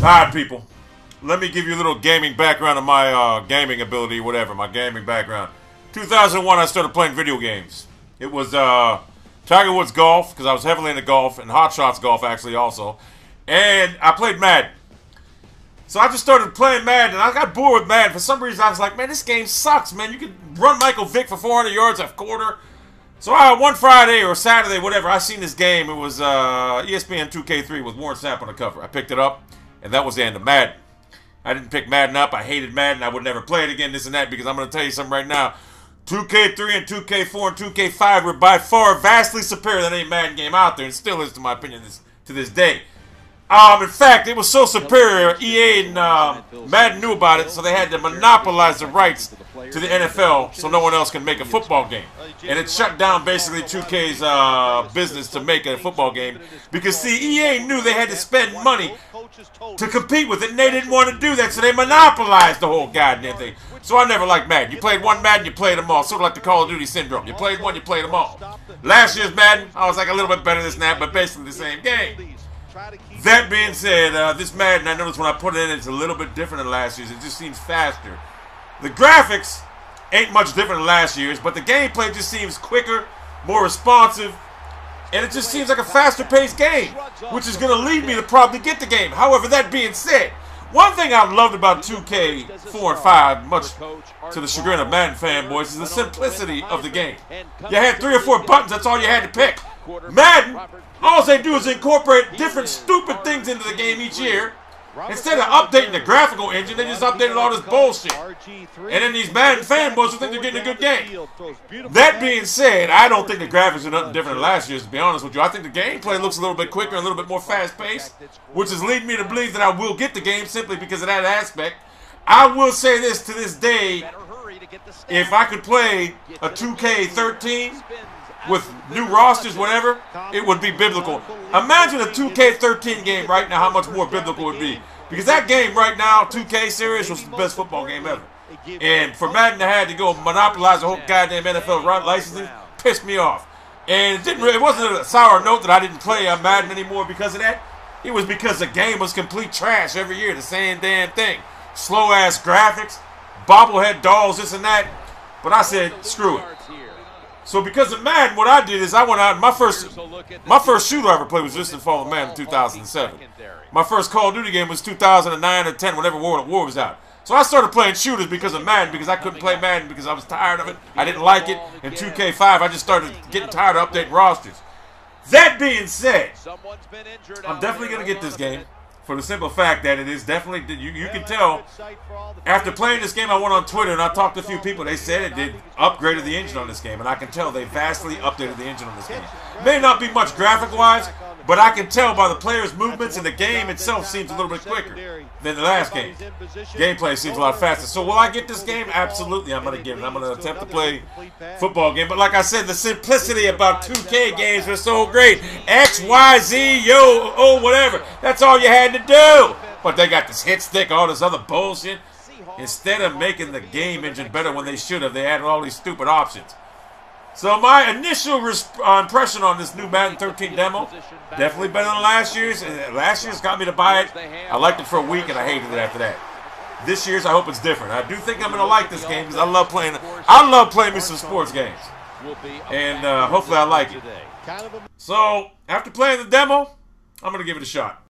Alright, people. Let me give you a little gaming background of my gaming ability, whatever, my gaming background. 2001, I started playing video games. It was Tiger Woods golf, because I was heavily into golf, and Hot Shots golf, actually, also. And I played Madden. So I just started playing Madden, and I got bored with Madden. For some reason, I was like, man, this game sucks, man. You can run Michael Vick for 400 yards a quarter. So one Friday or Saturday, whatever, I seen this game. It was ESPN 2K3 with Warren Sapp on the cover. I picked it up, and that was the end of Madden. I didn't pick Madden up. I hated Madden. I would never play it again, this and that, because I'm going to tell you something right now. 2K3 and 2K4 and 2K5 were by far vastly superior than any Madden game out there, and still is, to my opinion, to this day. In fact, it was so superior, EA and Madden knew about it, so they had to monopolize the rights to the NFL so no one else can make a football game. And it shut down basically 2K's business to make a football game. Because, see, EA knew they had to spend money to compete with it, and they didn't want to do that, so they monopolized the whole goddamn thing. So I never liked Madden. You played one Madden, you played them all. Sort of like the Call of Duty syndrome. You played one, you played them all. Last year's Madden, I was like a little bit better than that, but basically the same game. That being said, this Madden, I noticed when I put it in, it's a little bit different than last year's. It just seems faster. The graphics ain't much different than last year's, but the gameplay just seems quicker, more responsive, and it just seems like a faster-paced game, which is going to lead me to probably get the game. However, that being said, one thing I've loved about 2K4 and 5, much to the chagrin of Madden fanboys, is the simplicity of the game. You had 3 or 4 buttons, that's all you had to pick. Madden, all they do is incorporate different stupid things into the game each year. Instead of updating the graphical engine, they just updated all this bullshit. And then these Madden fanboys will think they're getting a good game. That being said, I don't think the graphics are nothing different than last year's, to be honest with you. I think the gameplay looks a little bit quicker, a little bit more fast-paced, which is leading me to believe that I will get the game simply because of that aspect. I will say this to this day, if I could play a 2K13 with new rosters, whatever, it would be biblical. Imagine a 2K13 game right now, how much more biblical it would be. Because that game right now, 2K series, was the best football game ever. And for Madden to have to go monopolize the whole goddamn NFL licensing, pissed me off. And it wasn't a sour note that I didn't play Madden anymore because of that. It was because the game was complete trash every year, the same damn thing. Slow-ass graphics, bobblehead dolls, this and that. But I said, screw it. So because of Madden, what I did is I went out and my first shooter I ever played was Distant Fall of Man in 2007. My first Call of Duty game was 2009 or 10, whenever War was out. So I started playing shooters because of Madden, because I couldn't play Madden because I was tired of it. I didn't like it. In 2K5, I just started getting tired of updating rosters. That being said, I'm definitely going to get this game. For the simple fact that it is definitely, you can tell, after playing this game, I went on Twitter and I talked to a few people. They said it did upgraded the engine on this game, and I can tell they vastly updated the engine on this game. May not be much graphic-wise, but I can tell by the players' movements, and the game itself seems a little bit quicker than the last game. Gameplay seems a lot faster. So will I get this game? Absolutely, I'm going to get it. I'm going to attempt to play football game. But like I said, the simplicity about 2K games are so great. X, Y, Z, yo, oh, whatever. That's all you had to do. But they got this hit stick, all this other bullshit. Instead of making the game engine better when they should have, they added all these stupid options. So my initial impression on this new Madden 13 demo, definitely better than last year's. Last year's got me to buy it. I liked it for a week and I hated it after that. This year's, I hope it's different. I do think I'm going to like this game because I love playing me some sports games. And hopefully I like it. So after playing the demo, I'm going to give it a shot.